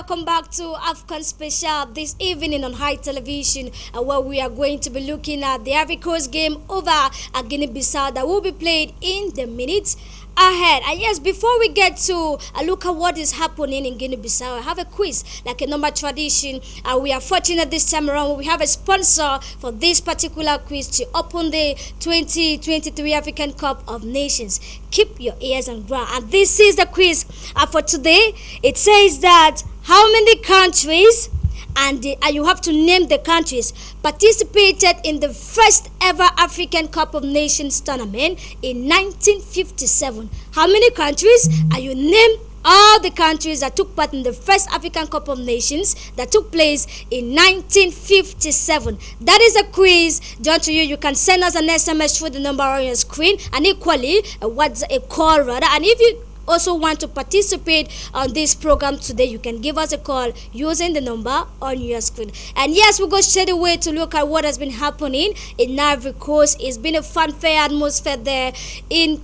welcome back to Afcon Special this evening on High Television, where we are going to be looking at the Ivory Coast game over at Guinea-Bissau that will be played in the minutes ahead. And yes, before we get to look at what is happening in Guinea-Bissau, I have a quiz like a normal tradition. We are fortunate this time around. We have a sponsor for this particular quiz to open the 2023 African Cup of Nations. Keep your ears on ground. And this is the quiz for today. It says that how many countries, and you have to name the countries, participated in the first ever African Cup of Nations tournament in 1957. How many countries? And you name all the countries that took part in the first African Cup of Nations that took place in 1957. That is a quiz done to you. You can send us an SMS through the number on your screen, and equally a call rather. And if you also want to participate on this program today, you can give us a call using the number on your screen. And yes, we'll go straight away to look at what has been happening in Ivory Coast. It's been a fanfare atmosphere there in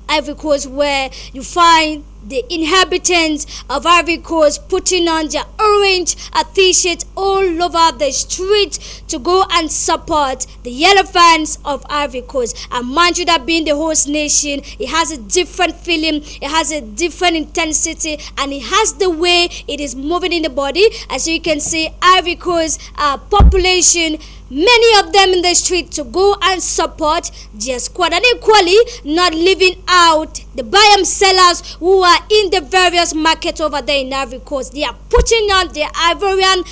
Ivory Coast, where you find the inhabitants of Ivory Coast putting on their orange t-shirts all over the street to go and support the elephants of Ivory Coast. And mind you, that being the host nation, it has a different feeling, it has a different intensity, and it has the way it is moving in the body. As you can see, Ivory Coast population, many of them in the street to go and support their squad, and equally not leaving out the buy sellers who are in the various markets over there in Ivory Coast. They are putting on their Ivorian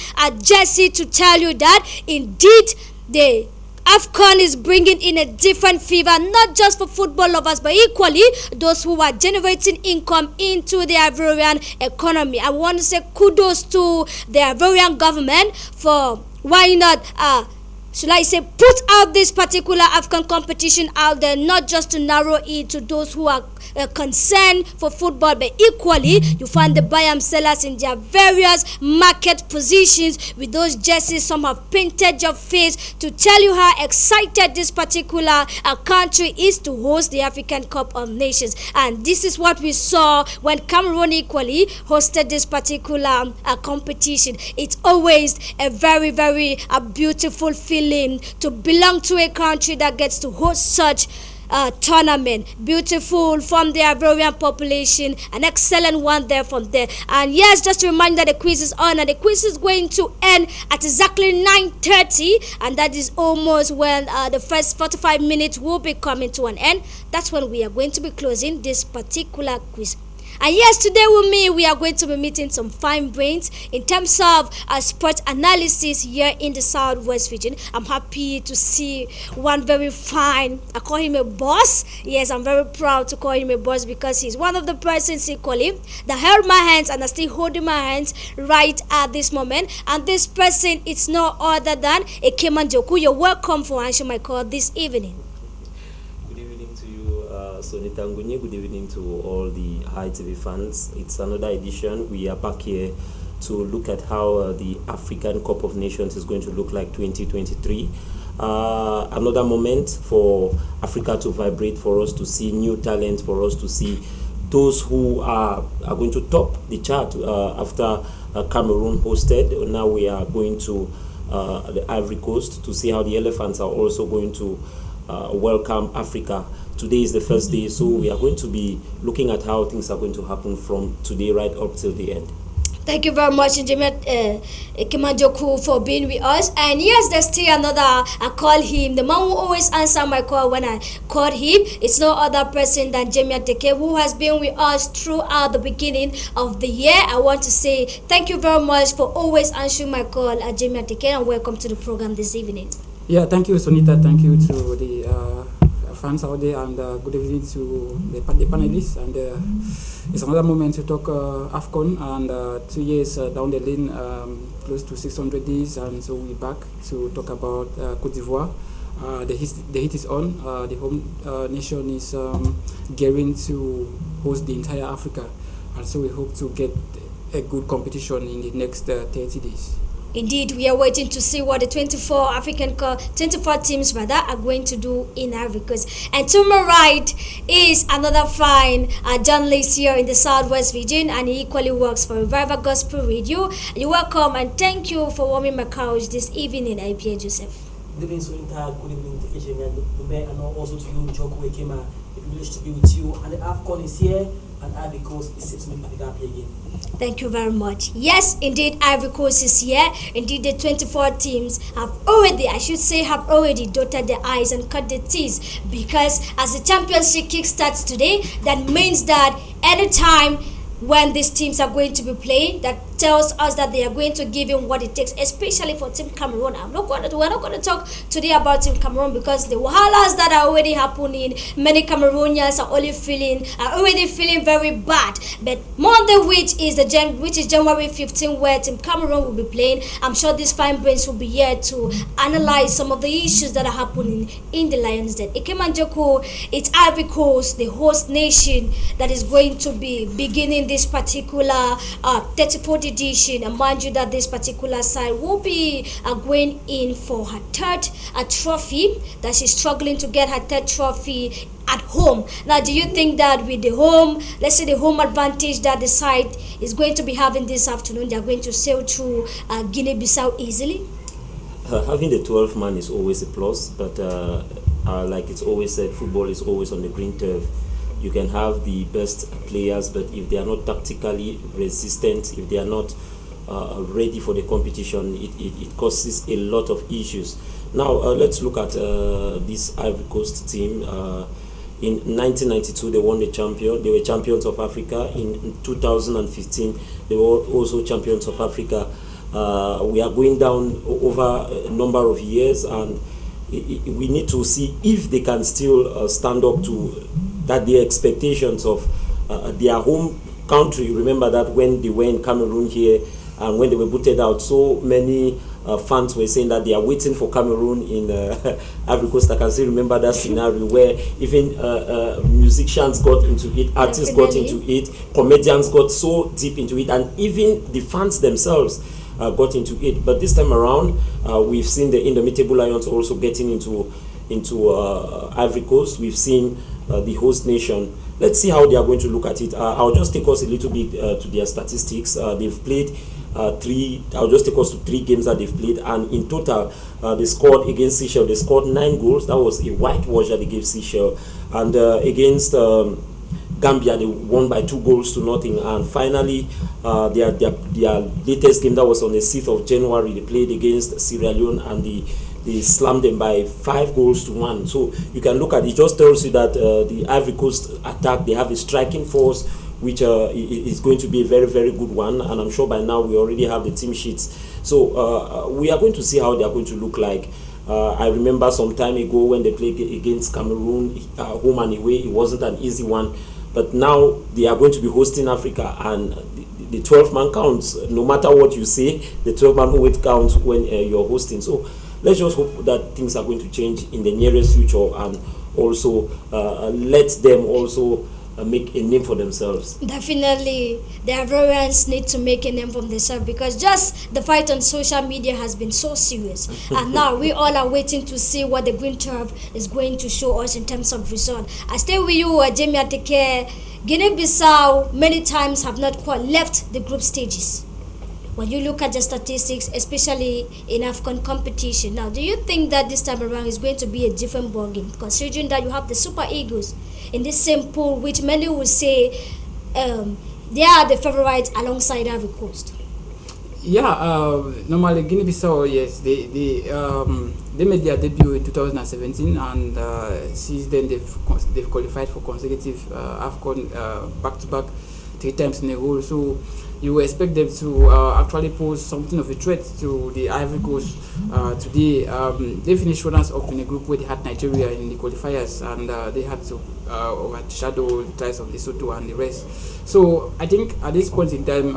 jersey to tell you that indeed the Afcon is bringing in a different fever, not just for football lovers, but equally those who are generating income into the Ivorian economy. I want to say kudos to the Ivorian government for why not should I say put out this particular Afcon competition out there, not just to narrow it to those who are concerned for football, but equally you find the buy sellers in their various market positions with those jerseys. Some have painted your face to tell you how excited this particular country is to host the African Cup of Nations. And this is what we saw when Cameroon equally hosted this particular competition. It's always a very, very beautiful feeling to belong to a country that gets to host such tournament. Beautiful from the Ivorian population, an excellent one there from there. And yes, just to remind that the quiz is on, and the quiz is going to end at exactly 9:30, and that is almost when the first 45 minutes will be coming to an end. That's when we are going to be closing this particular quiz. And yes, today with me, we are going to be meeting some fine brains in terms of sports analysis here in the Southwest region. I'm happy to see one very fine, I call him a boss. Yes, I'm very proud to call him a boss because he's one of the persons equally that held my hands and are still holding my hands right at this moment. And this person is no other than Ekeman Joku. You're welcome for answering my call this evening. Sonita Ngunye, good evening to all the High TV fans. It's another edition. We are back here to look at how the African Cup of Nations is going to look like 2023. Another moment for Africa to vibrate, for us to see new talent, for us to see those who are going to top the chart after Cameroon hosted. Now we are going to the Ivory Coast to see how the elephants are also going to welcome Africa. Today is the first day, so we are going to be looking at how things are going to happen from today right up till the end. Thank you very much, Kimajoku, for being with us. And yes, there's still another. I call him the man who always answer my call when I call him. It's no other person than Jamie Teke, who has been with us throughout the beginning of the year. I want to say thank you very much for always answering my call, Jamie Teke, and welcome to the program this evening. Yeah, thank you, Sonita. Thank you to the fans out there, and good evening to the panelists. And it's another moment to talk Afcon, and 2 years down the lane, close to 600 days, and so we're back to talk about Côte d'Ivoire. The heat is on. The home nation is gearing to host the entire Africa, and so we hope to get a good competition in the next 30 days. Indeed, we are waiting to see what the 24 teams rather are going to do in Ivory Coast. And to my right is another fine journalist here in the Southwest region, and he equally works for Revival Gospel Radio. You're welcome and thank you for warming my couch this evening, IPA Joseph. Good evening, Solinta. Good evening, Tekejemi, and also to you, Joko Ekema. A privilege to be with you. And the Afcon is here, and Ivory Coast is set to make a again. Thank you very much. Yes, indeed, Ivory Coast is here. Indeed, the 24 teams have already dotted their I's and cut their T's, because as the championship kick starts today, that means that anytime when these teams are going to be playing, that tells us that they are going to give him what it takes, especially for Team Cameroon. We're not going to talk today about Team Cameroon, because the wahalas that are already happening, many Cameroonians are already feeling very bad. But Monday, which is January 15, where Team Cameroon will be playing, I'm sure these fine brains will be here to analyze some of the issues that are happening in the Lions Den. Ikemanjoko, it's Ivory Coast, the host nation, that is going to be beginning this particular 34th edition, and mind you that this particular side will be going in for her third trophy, that she's struggling to get her third trophy at home. Now, do you think that with the home advantage that the side is going to be having this afternoon, they're going to sail through Guinea-Bissau easily? Having the 12th man is always a plus, but like it's always said, football is always on the green turf. You can have the best players, but if they are not tactically resistant, if they are not ready for the competition, it causes a lot of issues. Now, let's look at this Ivory Coast team. In 1992, they won the champion. They were champions of Africa. In 2015, they were also champions of Africa. We are going down over a number of years, and we need to see if they can still stand up to that the expectations of their home country. Remember that when they were in Cameroon here, and when they were booted out, so many fans were saying that they are waiting for Cameroon in Ivory Coast. I can still remember that scenario where even musicians got into it, artists got into it, comedians got so deep into it, and even the fans themselves got into it. But this time around, we've seen the Indomitable Lions also getting into Ivory Coast. We've seen the host nation. Let's see how they are going to look at it. I'll just take us a little bit to their statistics. They've played I'll just take us to 3 games that they've played, and in total they scored against Seychelles. They scored 9 goals. That was a whitewash that they gave Seychelles. And against Gambia, they won by 2 goals to nothing. And finally, their latest game, that was on the 6th of January, they played against Sierra Leone, and they slammed them by 5 goals to 1. So you can look at it. It just tells you that the Ivory Coast attack, they have a striking force, which is going to be a very, very good one. And I'm sure by now we already have the team sheets. So we are going to see how they are going to look like. I remember some time ago when they played against Cameroon, home and away, it wasn't an easy one. But now they are going to be hosting Africa, and the 12-man counts. No matter what you say, the 12-man always counts when you're hosting. So let's just hope that things are going to change in the nearest future, and also let them also make a name for themselves. Definitely, the Ivorians need to make a name for themselves, because just the fight on social media has been so serious. And now we all are waiting to see what the green turf is going to show us in terms of result. I stay with you, Jamie Ateke. Guinea-Bissau many times have not quite left the group stages. When you look at the statistics, especially in Afcon competition, now, do you think that this time around is going to be a different ballgame, considering that you have the Super Eagles in this same pool, which many would say they are the favorites alongside Ivory Coast? Yeah, normally Guinea-Bissau, yes, they made their debut in 2017, and since then they've qualified for consecutive Afcon back-to-back 3 times in a row. So you expect them to actually pose something of a threat to the Ivory Coast today. They finished runners-up in a group where they had Nigeria in the qualifiers, and they had to overshadow the ties of Lesotho and the rest. So I think at this point in time,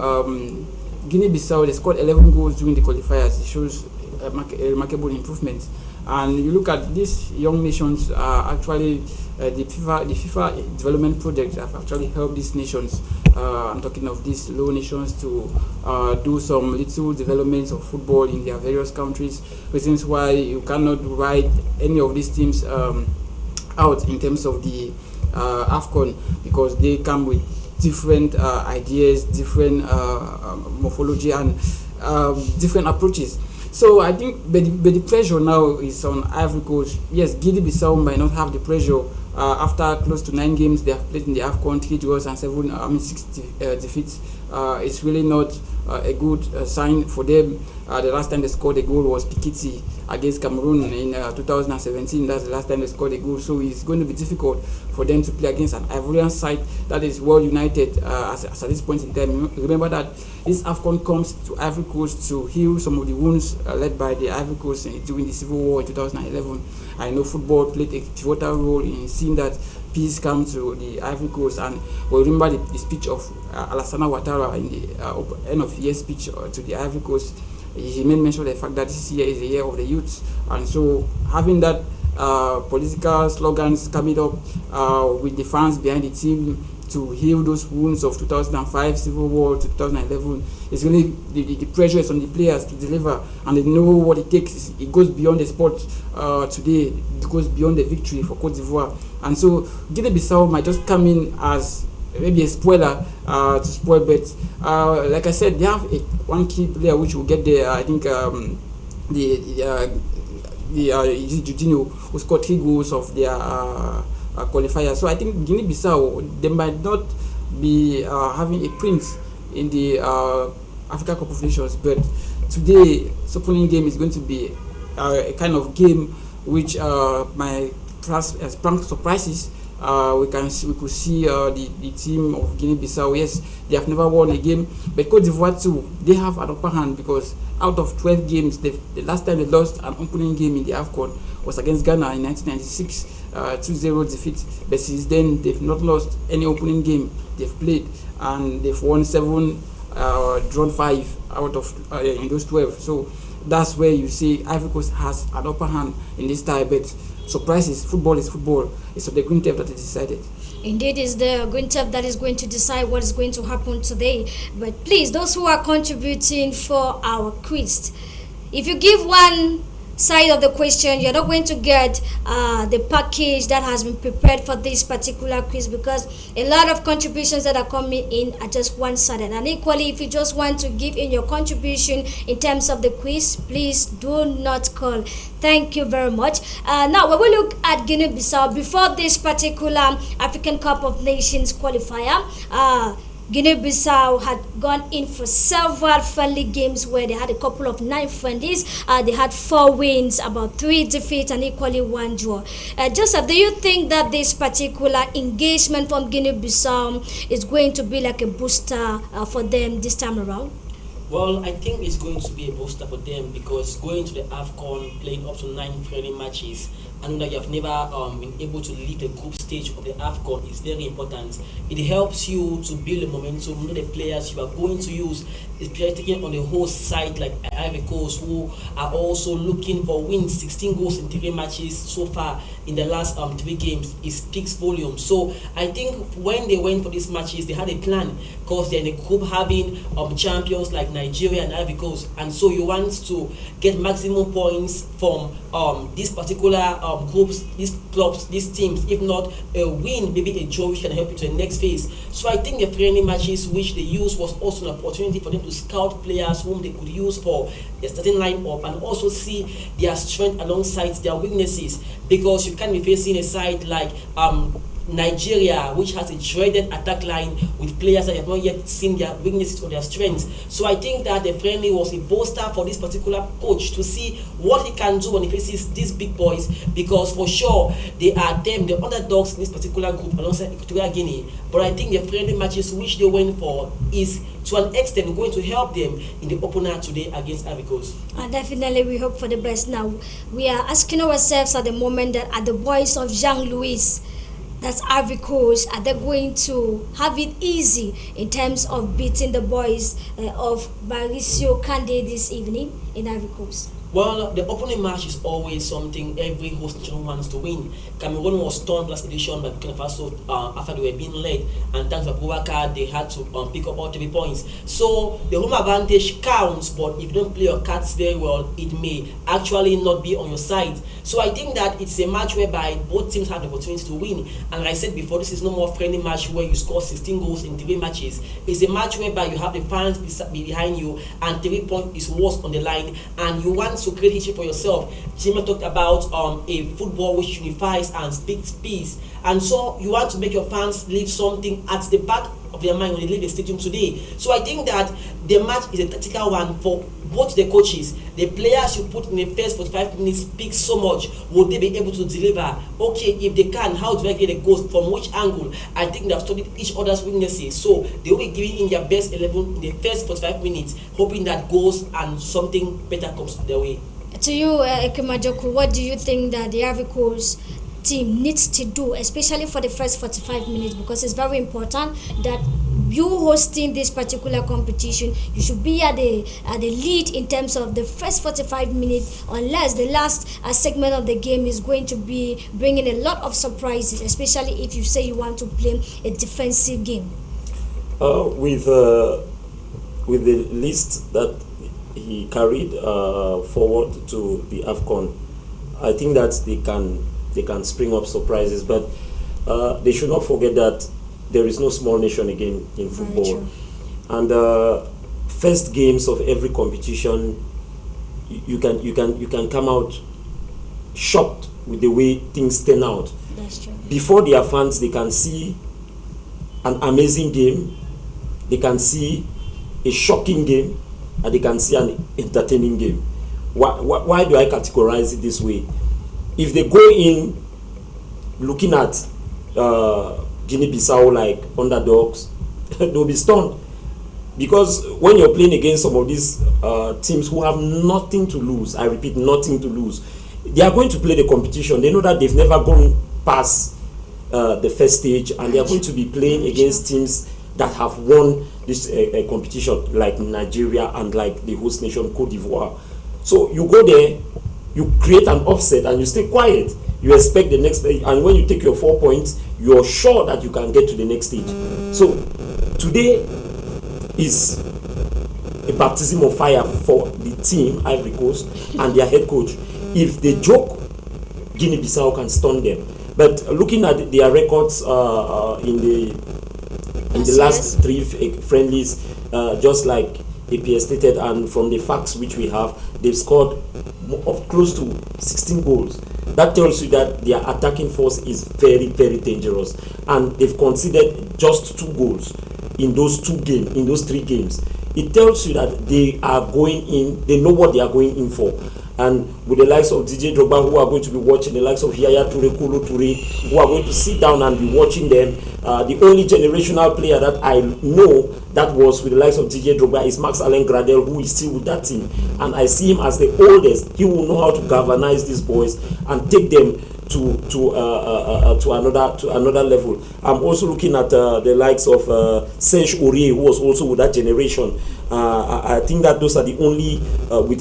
Guinea-Bissau, they scored 11 goals during the qualifiers. It shows a remarkable improvement. And you look at these young nations are actually the FIFA development projects have actually helped these nations. I'm talking of these low nations to do some little developments of football in their various countries. Reasons why you cannot write any of these teams out in terms of the Afcon, because they come with different ideas, different morphology, and different approaches. So I think, but the pressure now is on Ivory Coast. Yes, Guinea-Bissau might not have the pressure after close to 9 games they have played in the Afcon, 3 draws and 6 defeats. It's really not a good sign for them. The last time they scored a goal was Pikiti against Cameroon in 2017. That's the last time they scored a goal. So it's going to be difficult for them to play against an Ivorian side that is well united as at this point in time. Remember that this Afcon comes to Ivory Coast to heal some of the wounds led by the Ivory Coast during the Civil War in 2011. I know football played a pivotal role in seeing that peace come to the Ivory Coast, and we remember the speech of Alassane Ouattara in the end of year speech to the Ivory Coast. He made mention of the fact that this year is the year of the youth, and so having that political slogans coming up with the fans behind the team to heal those wounds of 2005 Civil War to 2011 is really the pressure is on the players to deliver, and they know what it takes. It goes beyond the sport today. It goes beyond the victory for Cote d'Ivoire, and so Guinea-Bissau might just come in as maybe a spoiler to spoil, but like I said, they have one key player which will get there. I think Jorginho, who scored 3 goals of their qualifier. So I think Guinea-Bissau, they might not be having a prince in the Africa Cup of Nations, but today, this opening game is going to be a kind of game which might prompt surprises. We could see the team of Guinea-Bissau. Yes, they have never won a game, but Cote d'Ivoire too, they have an upper hand, because out of 12 games, the last time they lost an opening game in the Afcon was against Ghana in 1996, 2-0 defeat. But since then, they've not lost any opening game they've played, and they've won 7, drawn 5 out of in those 12. So that's where you see Ivory Coast has an upper hand in this tie. But surprises, football is football. It's on the green tape that is decided. Indeed, it's the green tape that is going to decide what is going to happen today. But please, those who are contributing for our quiz, if you give one side of the question, you're not going to get the package that has been prepared for this particular quiz, because a lot of contributions that are coming in are just one-sided. And equally, if you just want to give in your contribution in terms of the quiz, please do not call. Thank you very much. Now, when we look at Guinea-Bissau, before this particular African Cup of Nations qualifier, Guinea-Bissau had gone in for several friendly games where they had a couple of 9 friendlies. They had 4 wins, about 3 defeats, and equally 1 draw. Joseph, do you think that this particular engagement from Guinea-Bissau is going to be like a booster for them this time around? Well, I think it's going to be a booster for them, because going to the Afcon, playing up to 9 friendly matches, and that you have never been able to leave the group stage of the Afcon is very important. It helps you to build a momentum, know the players you are going to use, especially taking on the host side like Ivory Coast, who are also looking for wins. 16 goals in 3 matches so far in the last 3 games. It speaks volume. So I think when they went for these matches, they had a plan, because they're in a group having champions like Nigeria and Ivory Coast, and so you want to get maximum points from these particular groups, these clubs, these teams. If not a win, maybe a draw, which can help you to the next phase. So I think the friendly matches which they used was also an opportunity for them to scout players whom they could use for a starting lineup, and also see their strength alongside their weaknesses, because you can't be facing a side like Nigeria, which has a dreaded attack line with players that have not yet seen their weaknesses or their strengths. So I think that the friendly was a booster for this particular coach to see what he can do when he faces these big boys, because for sure they are the underdogs in this particular group alongside Equatorial Guinea. But I think the friendly matches which they went for is to an extent going to help them in the opener today against Ivory Coast. Definitely, we hope for the best. Now, we are asking ourselves at the moment that are the boys of Jean-Louis, that's Ivory Coast, are they going to have it easy in terms of beating the boys of Mauricio Kande this evening in Ivory Coast? Well, the opening match is always something every host nation wants to win. Cameroon was stunned last edition by Burkina Faso after they were being led, and thanks to Abubakar, they had to pick up all 3 points. So the home advantage counts, but if you don't play your cards very well, it may actually not be on your side. So I think that it's a match whereby both teams have the opportunity to win. And like I said before, this is no more friendly match where you score 16 goals in 3 matches. It's a match whereby you have the fans behind you, and 3 points is worse on the line, and you want to create history for yourself. Jimmy talked about a football which unifies and speaks peace, and so you want to make your fans leave something at the back of their mind when they leave the stadium today. So I think that the match is a tactical one for both the coaches. The players you put in the first 45 minutes speak so much. Will they be able to deliver? Okay, if they can, how do I get a goal? From which angle? I think they have studied each other's weaknesses. So they will be giving in their best 11 in the first 45 minutes, hoping that goals and something better comes their way. To you, Ekemajoku, what do you think that the Ivory Coast team needs to do, especially for the first 45 minutes? Because it's very important that you hosting this particular competition, you should be at the lead in terms of the first 45 minutes, unless the last segment of the game is going to be bringing a lot of surprises, especially if you say you want to play a defensive game. With the list that he carried forward to the Afcon, I think that they can spring up surprises, but they should not forget that there is no small nation again in football, and first games of every competition, you can come out shocked with the way things turn out. That's true. Before their fans, they can see an amazing game, they can see a shocking game, and they can see an entertaining game. Why do I categorize it this way? If they go in looking at Guinea-Bissau like underdogs, they'll be stunned, because when you're playing against some of these teams who have nothing to lose, I repeat, nothing to lose, they are going to play the competition. They know that they've never gone past the first stage, and they are going to be playing against teams that have won this competition, like Nigeria and like the host nation Cote d'Ivoire. So you go there, you create an offset, and you stay quiet. You expect the next, and when you take your 4 points, you're sure that you can get to the next stage. So today is a baptism of fire for the team, Ivory Coast, and their head coach. If they joke, Guinea-Bissau can stun them. But looking at their records in the last 3 friendlies, just like APS stated, and from the facts which we have, they've scored of close to 16 goals. That tells you that their attacking force is very, very dangerous, and they've conceded just 2 goals in those 3 games. It tells you that they are going in, they know what they are going in for. And with the likes of DJ Drogba, who are going to be watching, the likes of Yaya Toure, Kolo Toure, who are going to sit down and be watching them. The only generational player that I know that was with the likes of DJ Drogba is Max Alain Gradel, who is still with that team. And I see him as the oldest. He will know how to galvanize these boys and take them to another level. I'm also looking at the likes of Serge Aurier, who was also with that generation. I think that those are the only with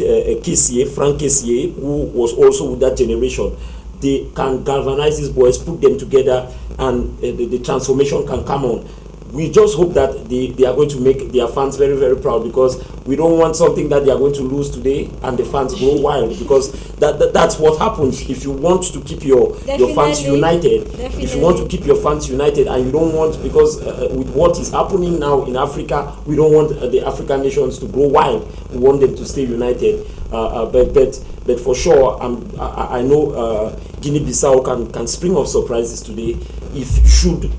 Frank Kessié, who was also with that generation. They can galvanize these boys, put them together, and the transformation can come on. We just hope that they are going to make their fans very, very proud, because we don't want something that they are going to lose today and the fans go wild, because that's what happens if you want to keep your fans united. Definitely. If you want to keep your fans united, and you don't want, because with what is happening now in Africa, we don't want the African nations to go wild. We want them to stay united. But for sure, I know Guinea-Bissau can spring off surprises today. If should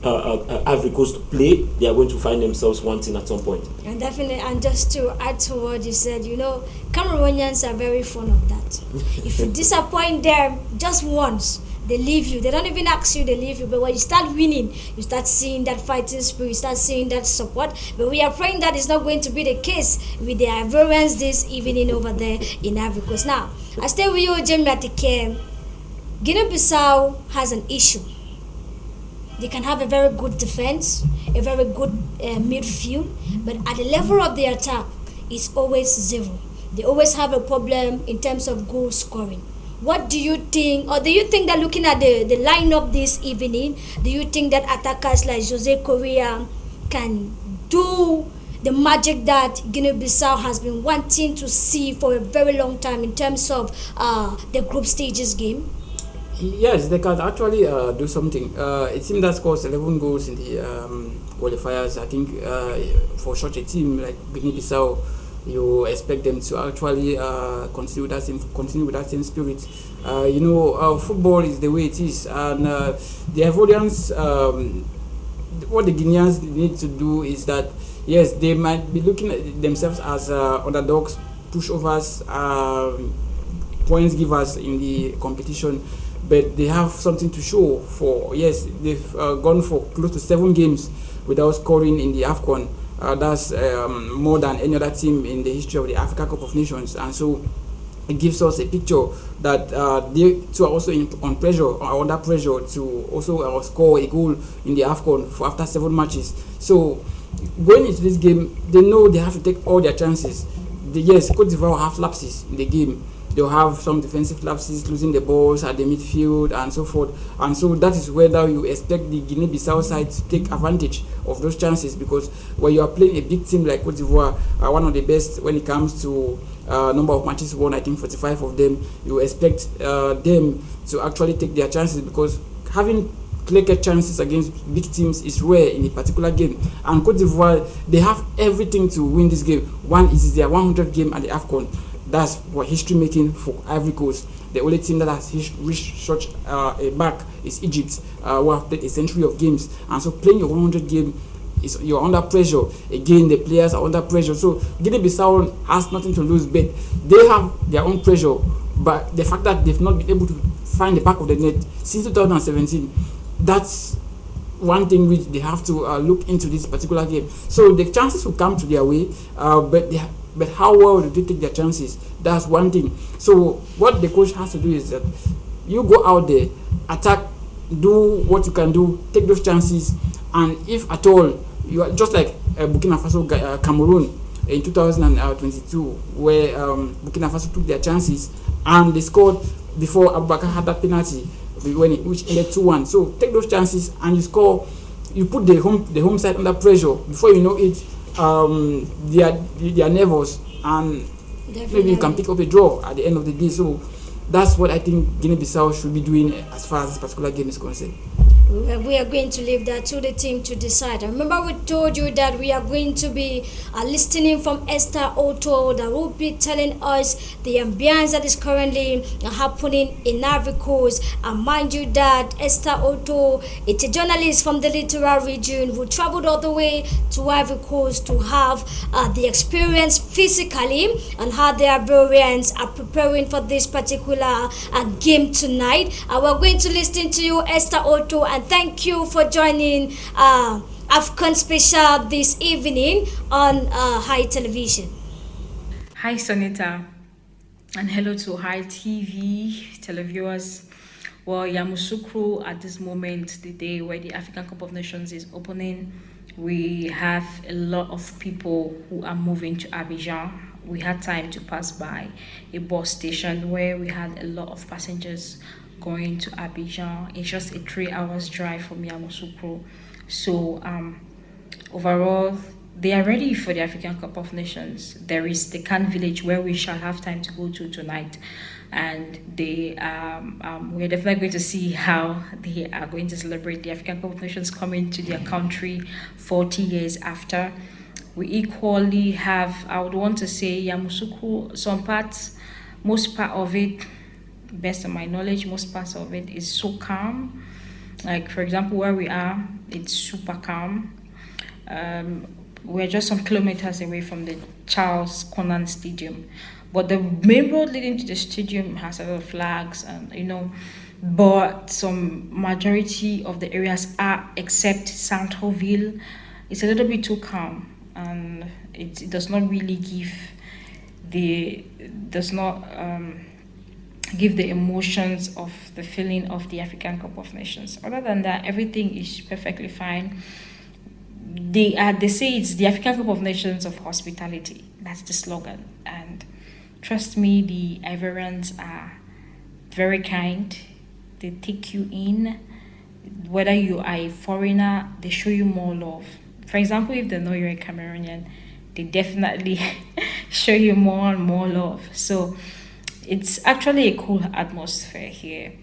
Ivory Coast play, they are going to find themselves wanting at some point. And definitely, and just to add to what you said, Cameroonians are very fond of that. If you disappoint them just once, they leave you. They don't even ask you, they leave you. But when you start winning, you start seeing that fighting spirit, you start seeing that support. But we are praying that is not going to be the case with the Ivorians this evening over there in Ivory Coast. Now, I stay with you, Jamie Atike. Guinea-Bissau has an issue. They can have a very good defense, a very good midfield, but at the level of the attack, it's always zero. they always have a problem in terms of goal scoring. What do you think, or do you think that looking at the lineup this evening, do you think that attackers like Jose Correa can do the magic that Guinea-Bissau has been wanting to see for a very long time in terms of the group stages game? Yes, they can actually do something. A team that scores 11 goals in the qualifiers, I think for such a team like Guinea-Bissau, you expect them to actually continue with that same spirit. Football is the way it is, and the Ivorians, what the Guineans need to do is that, yes, they might be looking at themselves as underdogs, pushovers, points givers in the competition, but they have something to show for. Yes, they've gone for close to 7 games without scoring in the Afcon. That's more than any other team in the history of the Africa Cup of Nations, and so it gives us a picture that they too are also on pressure, or under pressure to also score a goal in the Afcon for after 7 matches. So going into this game, they know they have to take all their chances. Yes, Cote d'Ivoire will have lapses in the game. They'll have some defensive lapses, losing the balls at the midfield and so forth. And so that is whether you expect the Guinea-Bissau side to take advantage of those chances, because when you are playing a big team like Cote d'Ivoire, one of the best when it comes to number of matches won, I think 45 of them, you expect them to actually take their chances, because having clear-cut chances against big teams is rare in a particular game. And Cote d'Ivoire, they have everything to win this game. One is their 100th game at the Afcon. That's what history making for Ivory Coast. The only team that has reached such a mark is Egypt, who have played a century of games. And so playing your 100 game, you're under pressure. Again, the players are under pressure. So Guinea-Bissau has nothing to lose, but they have their own pressure. But the fact that they've not been able to find the back of the net since 2017, that's one thing which they have to look into this particular game. So the chances will come to their way, but how well do they take their chances? That's one thing. So what the coach has to do is that you go out there, attack, do what you can do, take those chances, and if at all, you are just like Burkina Faso, Cameroon in 2022, where Burkina Faso took their chances and they scored before Abubakar had that penalty, which ended 2-1. So take those chances and you score. You put the home side under pressure. Before you know it, they are nervous, and Definitely. maybe you can pick up a draw at the end of the day. So that's what I think Guinea-Bissau should be doing as far as this particular game is concerned. We are going to leave that to the team to decide. I remember we told you that we are going to be listening from Esther Otto, that will be telling us the ambience that is currently happening in Ivory Coast. And mind you that Esther Otto, it's a journalist from the Littoral region who traveled all the way to Ivory Coast to have the experience physically and how the Ivorians are preparing for this particular game tonight. We're going to listen to you, Esther Otto, and thank you for joining Afcon Special this evening on High Television. Hi, Sonita, and hello to High TV televiewers. Well, Yamoussoukro, at this moment, the day where the African Cup of Nations is opening, we have a lot of people who are moving to Abidjan. We had time to pass by a bus station where we had a lot of passengers going to Abidjan. It's just a 3 hours drive from Yamoussoukro. So overall, they are ready for the African Cup of Nations. There is the Can Village where we shall have time to go to tonight, and they we're definitely going to see how they are going to celebrate the African Cup of Nations coming to their country 40 years after. We equally have, I would want to say, Yamoussoukro, some parts, most part of it, best of my knowledge, most parts of it is so calm. Like, for example, where we are, it's super calm. We're just some kilometers away from the Charles Konan Stadium. But the main road leading to the stadium has a lot of flags, and but some majority of the areas are, except Centreville, it's a little bit too calm, and it does not really give the emotions of the feeling of the African Cup of Nations. Other than that, everything is perfectly fine. They say it's the African Cup of Nations of hospitality. That's the slogan, and Trust me, the Ivorians are very kind. They take you in. Whether you are a foreigner, they show you more love. For example, if they know you're a Cameroonian, they definitely show you more and more love. So it's actually a cool atmosphere here.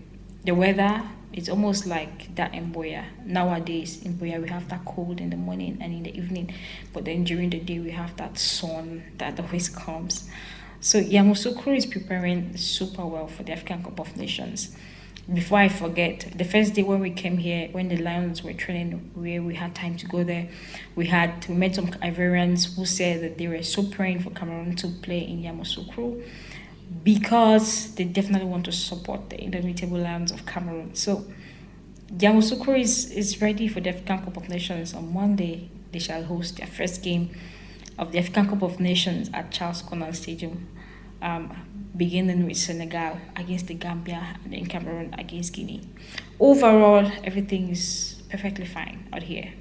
The weather is almost like that in Boya. Nowadays in Boya we have that cold in the morning and in the evening, but then during the day we have that sun that always comes. So Yamoussoukro is preparing super well for the African Cup of Nations. Before I forget, the first day when we came here, when the Lions were training, where we had time to go there, we met some Ivorians who said that they were so praying for Cameroon to play in Yamoussoukro because they definitely want to support the indomitable Lions of Cameroon. So Yamoussoukro is ready for the African Cup of Nations. On Monday, they shall host their first game of the African Cup of Nations at Charles Konan Stadium. Beginning with Senegal against the Gambia and then Cameroon against Guinea. Overall, everything is perfectly fine out here.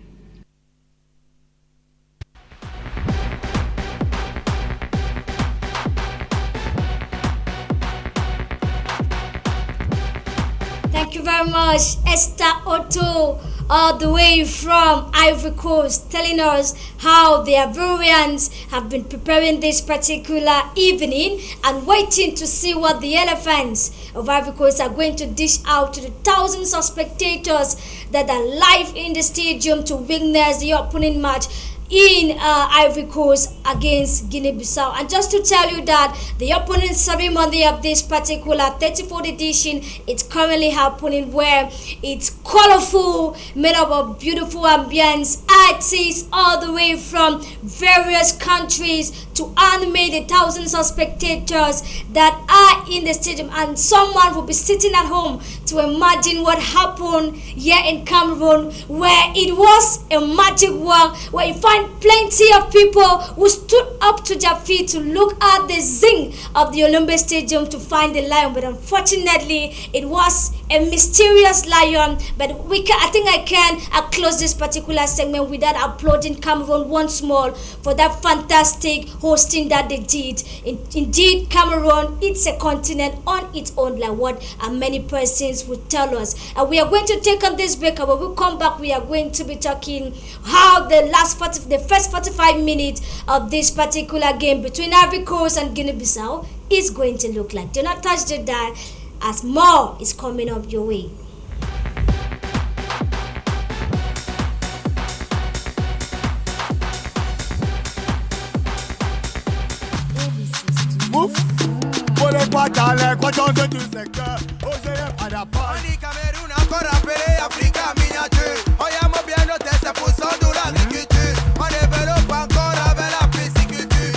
Thank you very much, Esther Otto, all the way from Ivory Coast, telling us how the Ivorians have been preparing this particular evening and waiting to see what the elephants of Ivory Coast are going to dish out to the thousands of spectators that are live in the stadium to witness the opening match in Ivory Coast against Guinea-Bissau. And just to tell you that the opening ceremony of this particular 34th edition is currently happening, where it's colorful, made up of beautiful ambience, artists all the way from various countries to animate the thousands of spectators that are in the stadium. And someone will be sitting at home to imagine what happened here in Cameroon, where it was a magic work, where you find plenty of people who stood up to their feet to look at the zing of the Olympic Stadium to find the lion. But unfortunately, it was a mysterious lion. But I think I can close this particular segment without applauding Cameroon once more for that fantastic hosting that they did. Indeed, Cameroon, it's a continent on its own, like what many persons would tell us. And we are going to take on this break, and when we come back, we are going to be talking how the first 45 minutes of this particular game between Ivory Coast and Guinea-Bissau is going to look like. Do not touch the dial, as more is coming up your way. Cameroun encore appelé Africa miniature. Oyamo bien noté, c'est pour ça de l'agriculture. On développe encore avec la pisciculture.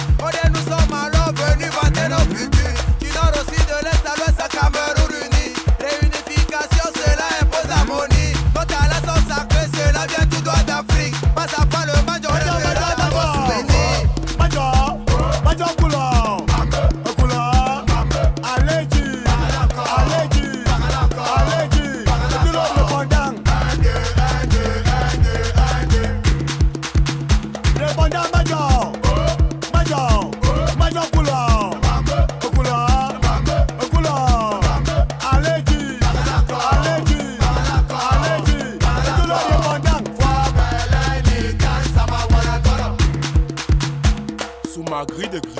Nous sommes alors venus vanter nos cultures. Du nord aussi de l'est à l'ouest à Cameroun uni. Réunification, cela impose harmonie. Nos talents sont sacrés, cela vient tout droit d'Afrique. Passe à pas le major, on sera dans vos souvenirs. Major couleur. Gris de griffe.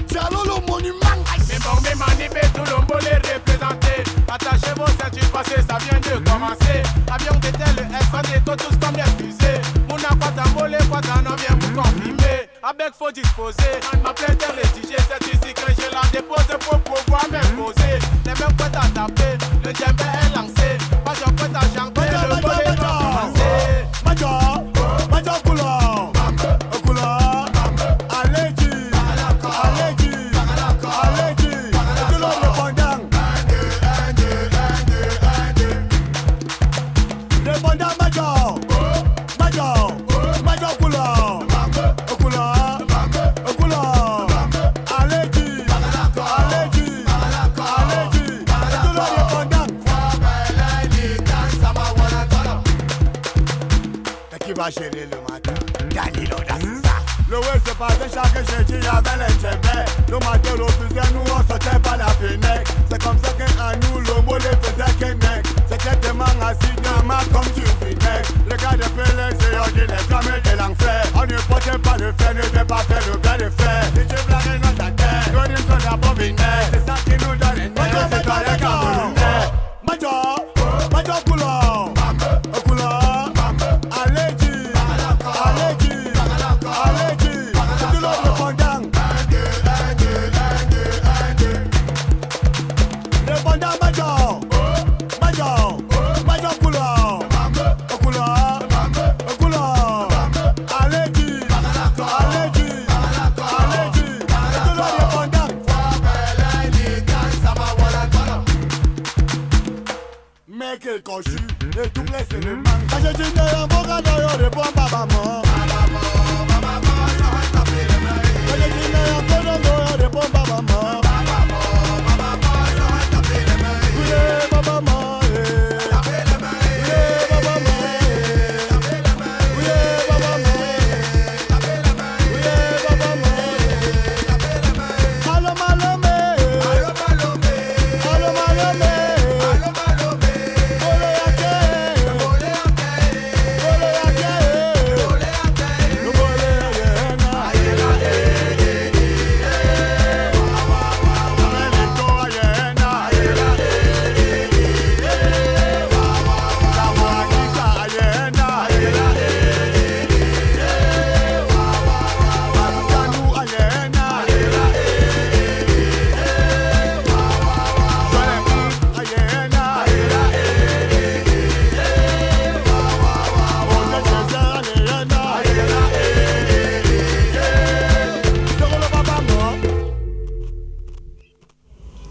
Tiens-le le monument. Mais bon, mes manipés, tout le monde les représenter. Attachez vos ceintures parce que ça vient de commencer. Avion d'étel, S1 et tous comme des fusées. Mouna Kwata, Molé Kwata, n'en vient vous confirmer. Avec faut disposer. Ma plainte est rédigée, c'est ici que je la dépose pour pouvoir m'imposer. Les mêmes points à taper, le djembé est lancé. Pas de point à chanter, le volet est commencé. Major couleur. Va gérer le matin. Danilo Dassa. Le West passait chaque jeudi avec les chébés. Nos matins refusaient, nous on sortait par la fenêtre. C'est comme ça qu'à nous le mot les faisait qu'un c'était tellement accident, comme du vinaigre. Le gars de Pelé, c'est ordinaire, comme de l'enfer. On ne portait pas le fer, ne devait pas faire le gars de fer. Si tu blagues dans ta tête, nous disons qu'on a pas binaire. C'est ça qui nous donne les nerfs, c'est toi les Camerounais. Major couleur, couleur, allez-y, c'est tout l'autre pendant. Le pendant Major. Major couleur, allez-y, c'est tout l'autre pendant. Mais quel cochu, et tout blessé le man. Quand je dis un bon gars d'ailleurs, de bon babamo. Quand je dis un bon gars d'ailleurs, de bon babamo. Oui, babamo.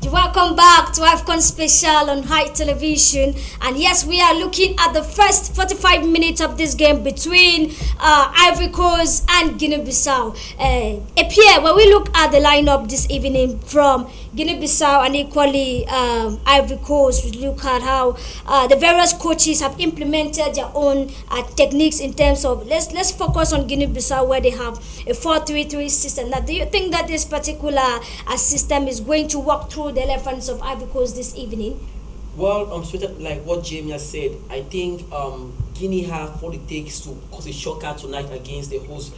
Welcome back to Afcon Special on High Television, and yes, we are looking at the first 45 minutes of this game between Ivory Coast and Guinea-Bissau. Pierre, when we look at the lineup this evening from Guinea-Bissau and equally Ivory Coast, we look at how the various coaches have implemented their own techniques in terms of let's focus on Guinea-Bissau, where they have a 4-3-3 system. Now, do you think that this particular system is going to work through the elephants of Ivory Coast this evening? Well, like what Jamie has said, I think Guinea have what it takes to cause a shocker tonight against the host,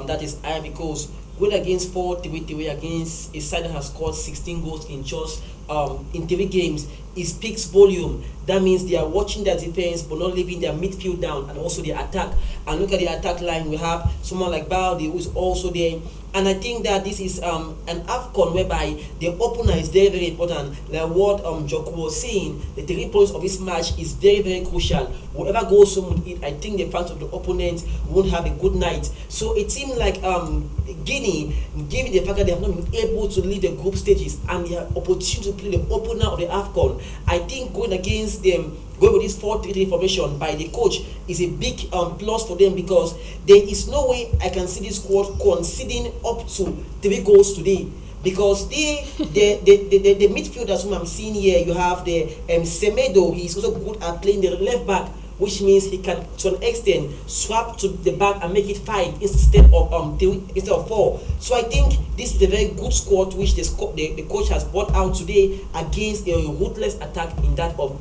that is Ivory Coast. Going against 4-3-3 against a side that has scored 16 goals in just in 3 games, it speaks volume. That means they are watching their defense but not leaving their midfield down, and also their attack. And look at the attack line. We have someone like Baldi who is also there. And I think that this is an Afcon whereby the opener is very, very important. Like what Joko was saying, the 3 points of this match is very, very crucial. Whatever goes on with it, I think the fans of the opponent won't have a good night. So it seems like Guinea, given the fact that they have not been able to lead the group stages and they have opportunity to play the opener of the Afcon, I think going against them, going with this 4-3-3 formation by the coach is a big plus for them, because there is no way I can see this squad conceding up to 3 goals today. Because the midfielders whom I'm seeing here, you have the Semedo. He's also good at playing the left back, which means he can, to an extent, swap to the back and make it 5 instead of 4. So I think this is a very good squad which the coach has brought out today against a ruthless attack in that of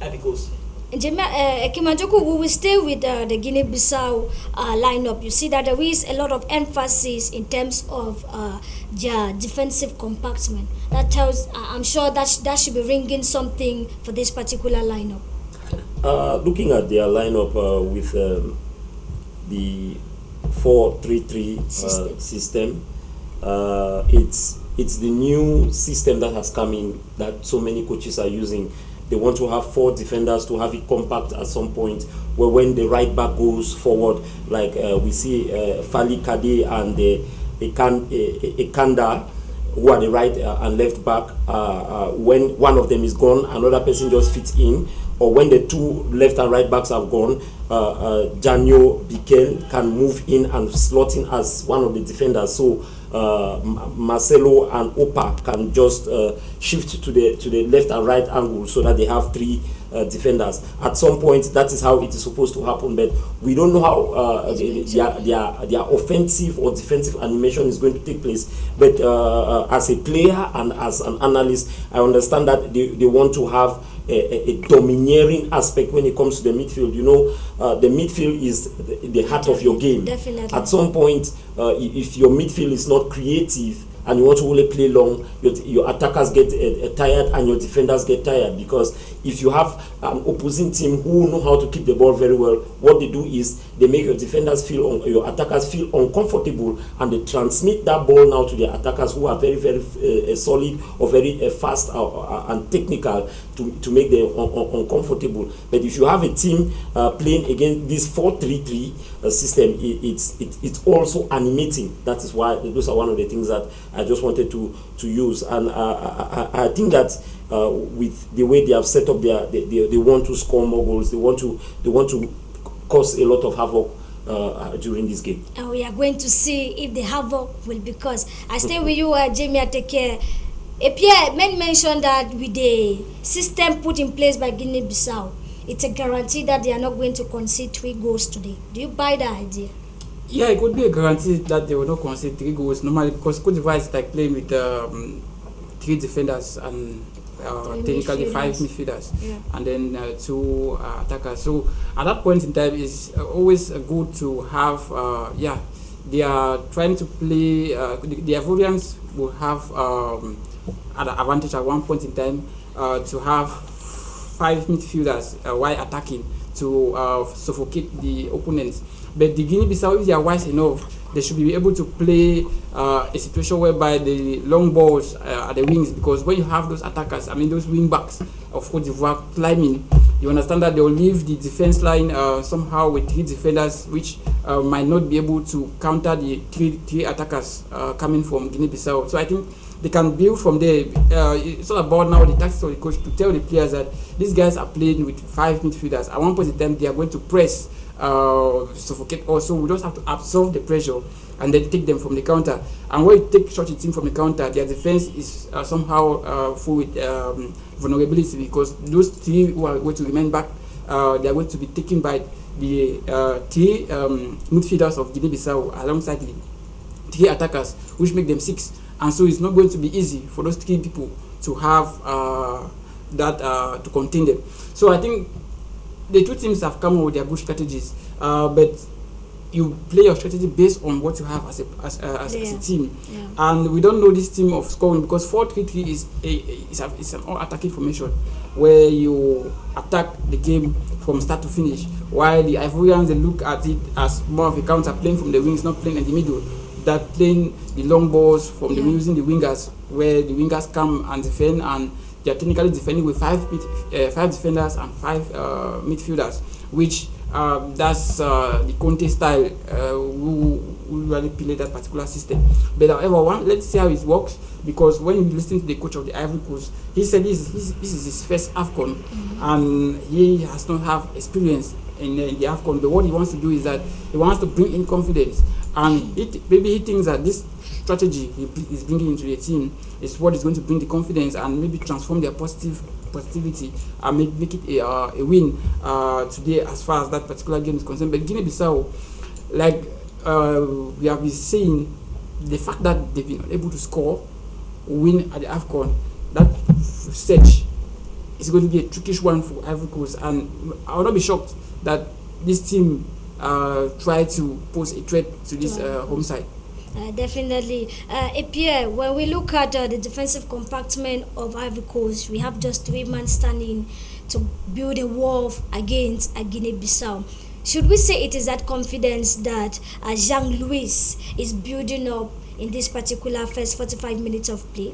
Ivory Coast. Kimanjoku, we will stay with the Guinea-Bissau lineup. You see that there is a lot of emphasis in terms of their defensive compartment. That tells, I'm sure that should be ringing something for this particular lineup. Looking at their lineup with the 4-3-3 system, it's the new system that has come in that so many coaches are using. They want to have 4 defenders to have it compact at some point, where when the right back goes forward, like we see Fali Kade and Ekanda, who are the right and left back, when one of them is gone, another person just fits in. Or when the 2 left and right backs have gone, Janyo Bikel can move in and slot in as one of the defenders. So Marcelo and Opa can just shift to the left and right angle, so that they have 3 defenders. At some point, that is how it is supposed to happen, but we don't know how their offensive or defensive animation is going to take place. But as a player and as an analyst, I understand that they want to have a domineering aspect when it comes to the midfield. The midfield is the heart of your game. Definitely. At some point, if your midfield is not creative and you want to only play long, your attackers get tired and your defenders get tired, because if you have an opposing team who know how to keep the ball very well, what they do is they make your attackers feel uncomfortable, and they transmit that ball now to their attackers who are very, very solid or very fast and technical to make them uncomfortable. But if you have a team playing against this 4-3-3 system, it's also animating. That is why those are one of the things that I just wanted to use. And I think that with the way they have set up they want to score more goals. They want to cause a lot of havoc during this game. And we are going to see if the havoc will be caused. I stay with you, Jamie. I take care. Pierre mentioned that with the system put in place by Guinea-Bissau, it's a guarantee that they are not going to concede 3 goals today. Do you buy that idea? Yeah, it could be a guarantee that they will not concede 3 goals normally, because Cote d'Ivoire is like playing with 3 defenders and technically 5 midfielders, and then 2 attackers. So at that point in time, it's always good to have they are trying to play. The Ivorians will have an advantage at one point in time to have 5 midfielders while attacking to suffocate the opponents. But the Guinea-Bissau, if they are wise enough, they should be able to play a situation whereby the long balls at the wings, because when you have those attackers, those wing backs of Cote d'Ivoire climbing, you understand that they will leave the defense line somehow with 3 defenders, which might not be able to counter the three attackers coming from Guinea-Bissau. So I think they can build from there. It's all about now the tactics of the coach to tell the players that these guys are playing with 5 midfielders. At one point in time, they are going to press, suffocate also. We just have to absorb the pressure and then take them from the counter. And when you take such a team from the counter, their defense is somehow full with vulnerability, because those 3 who are going to remain back, they are going to be taken by the 3 midfielders of Guinea-Bissau alongside the 3 attackers, which make them 6. And so it's not going to be easy for those 3 people to have to contain them. So I think the 2 teams have come up with their good strategies, but you play your strategy based on what you have as a team. Yeah. And we don't know this team of scoring, because 4-3-3 is an all-attacking formation where you attack the game from start to finish, while the Ivorians, they look at it as more of a counter, playing from the wings, not playing in the middle, that playing the long balls from the using the wingers, where the wingers come and defend, and they are technically defending with 5 defenders and 5 midfielders, which that's the Conte style who really play that particular system. But however, let's see how it works, because when you listen to the coach of the Ivory Coast, he said this is his first Afcon, and he has not have experience in the Afcon. But what he wants to do is that he wants to bring in confidence, and maybe he thinks that this strategy he is bringing into the team is what is going to bring the confidence and maybe transform their positivity and make it a win today as far as that particular game is concerned. But Guinea-Bissau, like we have been saying, the fact that they've been able to score, win at the Afcon, that stage is going to be a trickish one for Ivory Coast, and I would not be shocked that this team try to pose a threat to this home side. Definitely. Pierre, when we look at the defensive compartment of Ivory Coast, we have just 3 men standing to build a wall against Guinea-Bissau. Should we say it is that confidence that Jean-Louis is building up in this particular first 45 minutes of play?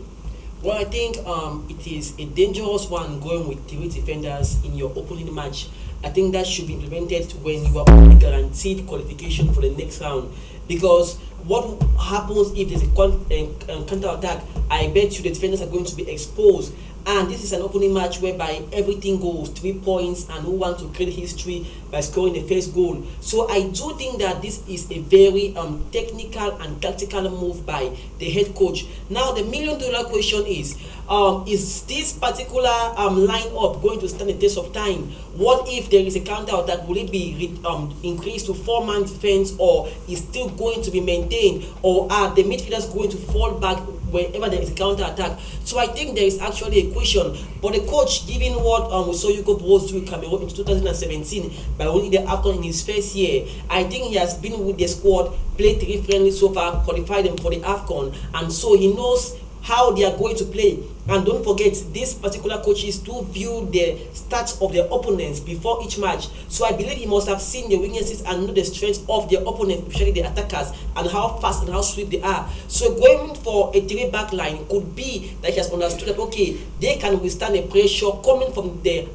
Well, I think it is a dangerous one going with 3 defenders in your opening match. I think that should be implemented when you are only guaranteed qualification for the next round. Because what happens if there's a counter-attack? I bet you the defenders are going to be exposed. and this is an opening match whereby everything goes 3 points, and who want to create history by scoring the first goal. So I do think that this is a very technical and tactical move by the head coach. Now the $1 million question is this particular lineup going to stand the test of time? What if there is a counter attack? Will it be increased to 4-man defense, or is still going to be maintained, or are the midfielders going to fall back wherever there is a counter attack? So I think there is actually a question. But the coach, given what we saw Hugo Broz do with Cameroon in 2017 by winning the Afcon in his first year, I think he has been with the squad, played 3 friendlies so far, qualified them for the Afcon, and so he knows how they are going to play. And don't forget, these particular coaches do view the stats of their opponents before each match. So I believe he must have seen the weaknesses and know the strengths of their opponents, especially the attackers, and how fast and how swift they are. So going for a 3-back line could be that he has understood that, okay, they can withstand the pressure coming from the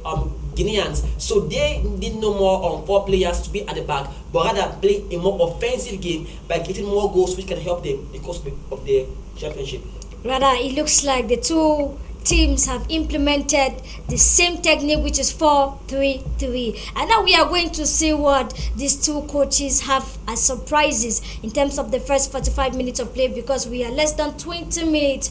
Guineans. So they need no more 4 players to be at the back, but rather play a more offensive game by getting more goals, which can help them because of the championship. Rather, it looks like the two teams have implemented the same technique, which is 4-3-3. And now we are going to see what these two coaches have as surprises in terms of the first 45 minutes of play, because we are less than 20 minutes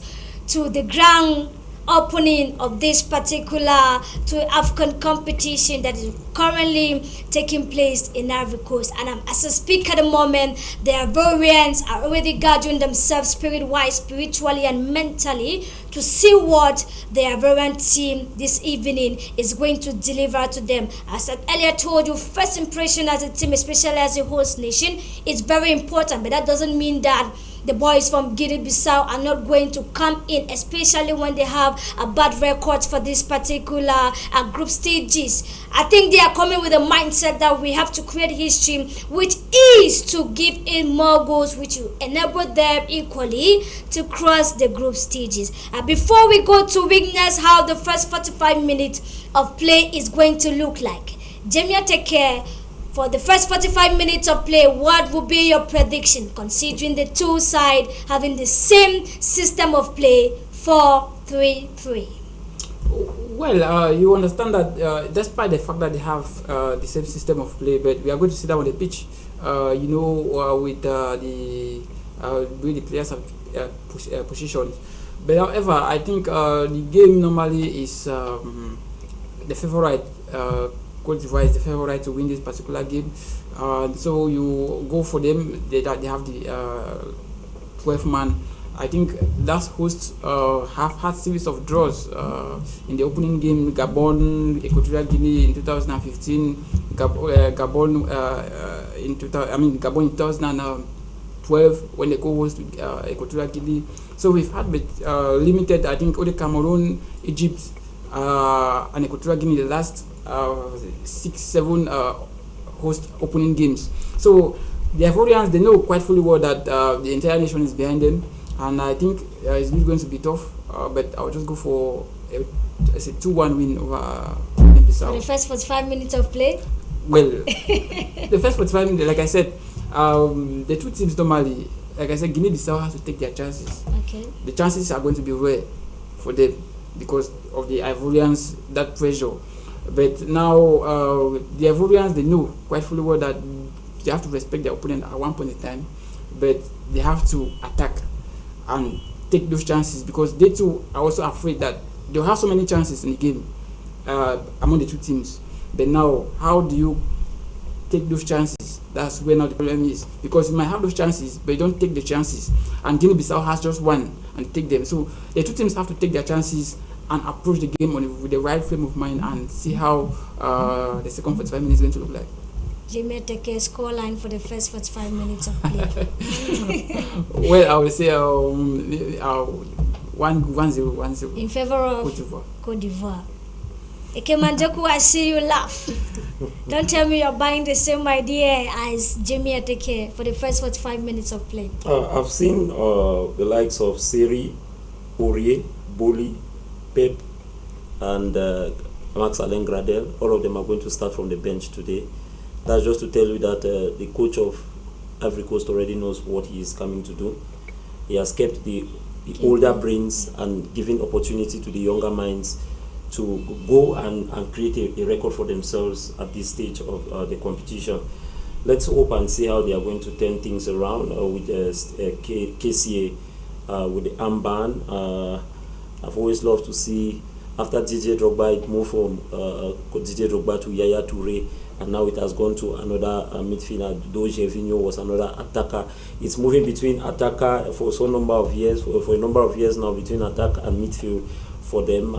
to the grand opening of this particular Afcon competition that is currently taking place in Ivory Coast. And as I speak at the moment, the Ivorians are already gathering themselves spirit-wise, spiritually and mentally, to see what the Ivorian team this evening is going to deliver to them. As I earlier told you, first impression as a team, especially as a host nation, is very important, but that doesn't mean that the boys from Guinea-Bissau are not going to come in, especially when they have a bad record for this particular group stages. I think they are coming with a mindset that we have to create history, which is to give in more goals, which will enable them equally to cross the group stages. Before we go to witness how the first 45 minutes of play is going to look like, Jamia, take care. For the first 45 minutes of play, what would be your prediction, considering the two sides having the same system of play, 4-3-3? Well, you understand that despite the fact that they have the same system of play, but we are going to sit down on the pitch, with the way the players have positions. But however, I think the game normally is the favorite. Cote d'Ivoire is the favorite to win this particular game, so you go for them. They have the 12-man. I think that hosts have had series of draws in the opening game. Gabon, Equatorial Guinea in 2015, Gabon in 2012 when they co-host Equatorial Guinea. So we've had limited. I think only Cameroon, Egypt, and Equatorial Guinea the last 6-7 host opening games. So the Ivorians, they know quite fully well that the entire nation is behind them, and I think it's really going to be tough. But I'll just go for a 2-1 win over Guinea-Bissau. For the first 45 minutes of play? Well, the first 45 minutes, like I said, the two teams normally, like I said, Guinea-Bissau has to take their chances. Okay. The chances are going to be rare for them because of the Ivorians, that pressure. But now the Ivorians, they know quite fully well that they have to respect their opponent at one point in time, but they have to attack and take those chances, because they too are also afraid that they'll have so many chances in the game among the two teams. But now, how do you take those chances? That's where now the problem is, because you might have those chances, but you don't take the chances, and Guinea-Bissau has just one and take them. So the two teams have to take their chances and approach the game with the right frame of mind and see how the second 45 minutes is going to look like. Jimmy, take a score line for the first 45 minutes of play. Well, I would say 1-0 in favor of Cote d'Ivoire. Ekemanjoku, I see you laugh. Don't tell me you're buying the same idea as Jamie Ateke for the first 45 minutes of play. I've seen the likes of Siri, Aurier, Boli, Pep, and Max Alain Gradel. All of them are going to start from the bench today. That's just to tell you that the coach of Ivory Coast already knows what he is coming to do. He has kept the the older brains and giving opportunity to the younger minds to go and create a record for themselves at this stage of the competition. Let's hope and see how they are going to turn things around with KCA with the armband. I've always loved to see, after DJ Drogba, it moved from DJ Drogba to Yaya Toure, and now it has gone to another midfielder. Gervinho was another attacker. It's moving between attacker for a number of years now, between attack and midfield for them.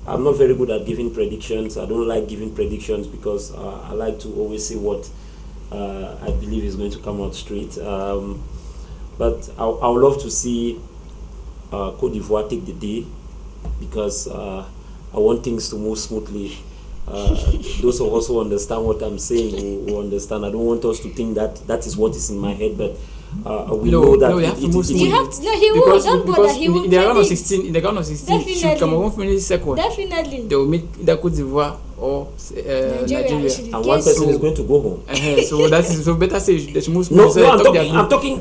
I'm not very good at giving predictions. I don't like giving predictions because I like to always say what I believe is going to come out straight. But I would love to see Cote d'Ivoire take the day, because I want things to move smoothly. Those of us who understand what I'm saying will understand. I don't want us to think that that is what is in my head, but we know that they have to move smoothly. He will. Don't bother. He will. In the round of 16, should Cameroon finish second, definitely they will meet either Cote d'Ivoire or Nigeria. And one person is going to go home. So that is so better say they should move No, smoothly. I'm talking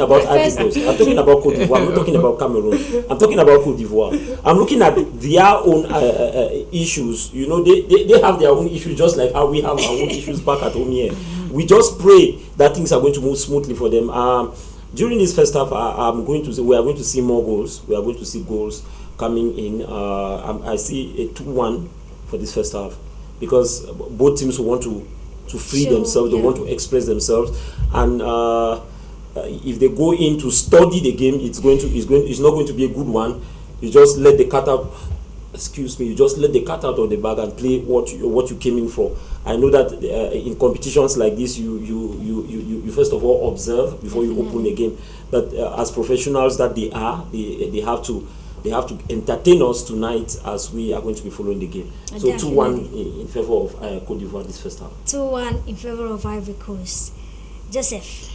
about Ivory Coast. I'm talking about Cote d'Ivoire. I'm not talking about Cameroon. I'm talking about Cote d'Ivoire. I'm looking at their own issues. You know, they have their own issues, just like how we have our own issues back at home here. We just pray that things are going to move smoothly for them. During this first half, we are going to see more goals. We are going to see goals coming in. I see a 2-1 for this first half, because both teams want to free themselves. They want to express themselves, and if they go in to study the game, it's not going to be a good one. You just let the cat out. You just let the cat out of the bag and play what you came in for. I know that in competitions like this, you first of all observe before you open the game. But as professionals that they are, they have to entertain us tonight as we are going to be following the game. So 2-1 in favor of Cote d'Ivoire this first half. 2-1 in favor of Ivory Coast. Joseph.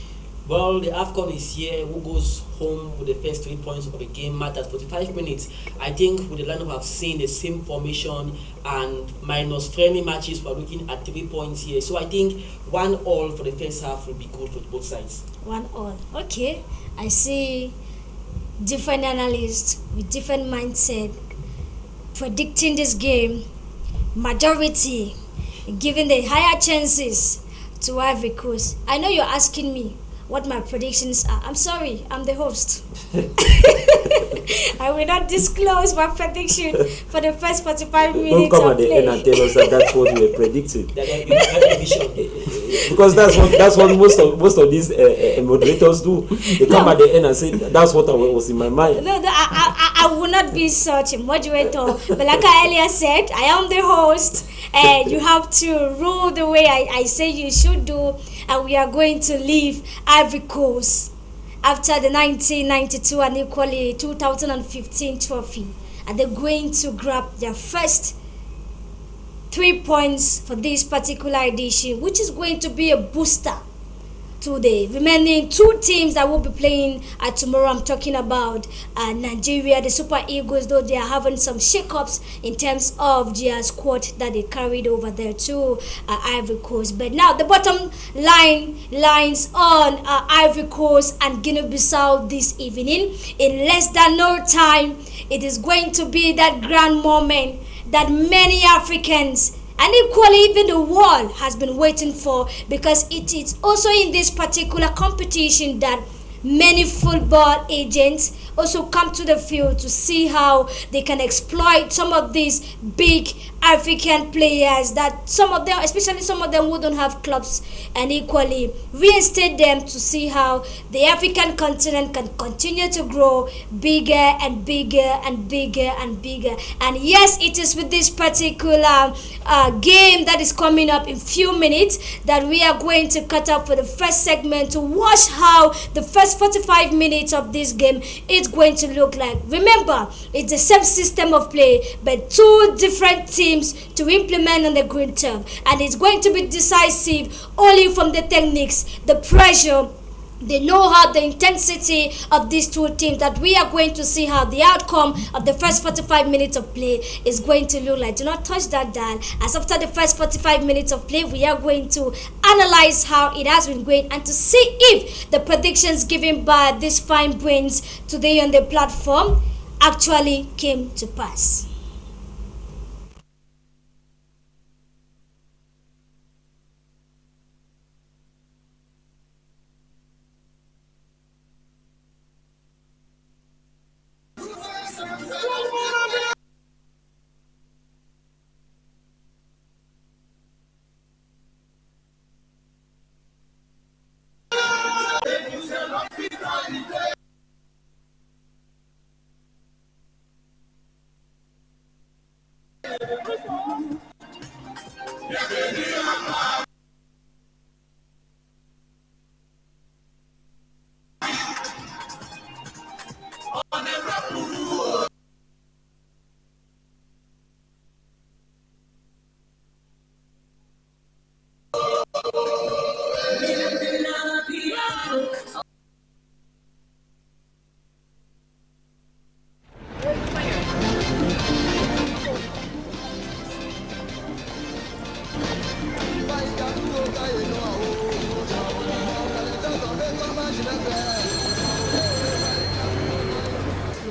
Well, the Afcon is here. Who goes home with the first 3 points of the game matters. 45 minutes. I think with the lineup I've seen the same formation and minus friendly matches, we're looking at 3 points here. So I think 1-1 for the first half will be good for both sides. 1-1. Okay. I see different analysts with different mindset predicting this game. Majority giving the higher chances to Ivory Coast. I know you're asking me what my predictions are. I'm sorry, I'm the host. I will not disclose my prediction for the first 45 minutes. Don't come at the end and tell us that that's what you were predicting. Because that's what most of these moderators do. They come at the end and say that's what was in my mind. No, I will not be such a moderator. But like I earlier said, I am the host, and you have to rule the way I say you should do. And we are going to leave Ivory Coast after the 1992 and equally 2015 trophy. And they're going to grab their first 3 points for this particular edition, which is going to be a booster to the remaining 2 teams that will be playing tomorrow. I'm talking about Nigeria, the Super Eagles, though they are having some shake-ups in terms of their squad that they carried over there to Ivory Coast. But now the bottom lines on Ivory Coast and Guinea-Bissau this evening. In less than no time, it is going to be that grand moment that many Africans and equally even the world has been waiting for, because it is also in this particular competition that many football agents also come to the field to see how they can exploit some of these big African players, that some of them, especially some of them who don't have clubs, and equally reinstate them to see how the African continent can continue to grow bigger and bigger and bigger and bigger. And yes, it is with this particular game that is coming up in few minutes that we are going to cut up for the first segment to watch how the first 45 minutes of this game is going to look like. Remember, it's the same system of play, but 2 different teams to implement on the green turf, and it's going to be decisive only from the techniques, the pressure, They know how the intensity of these two teams, that we are going to see how the outcome of the first 45 minutes of play is going to look like. Do not touch that dial, as after the first 45 minutes of play we are going to analyze how it has been going and to see if the predictions given by these fine brains today on the platform actually came to pass.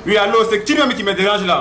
Oui, allô, c'est qui même qui me dérange là?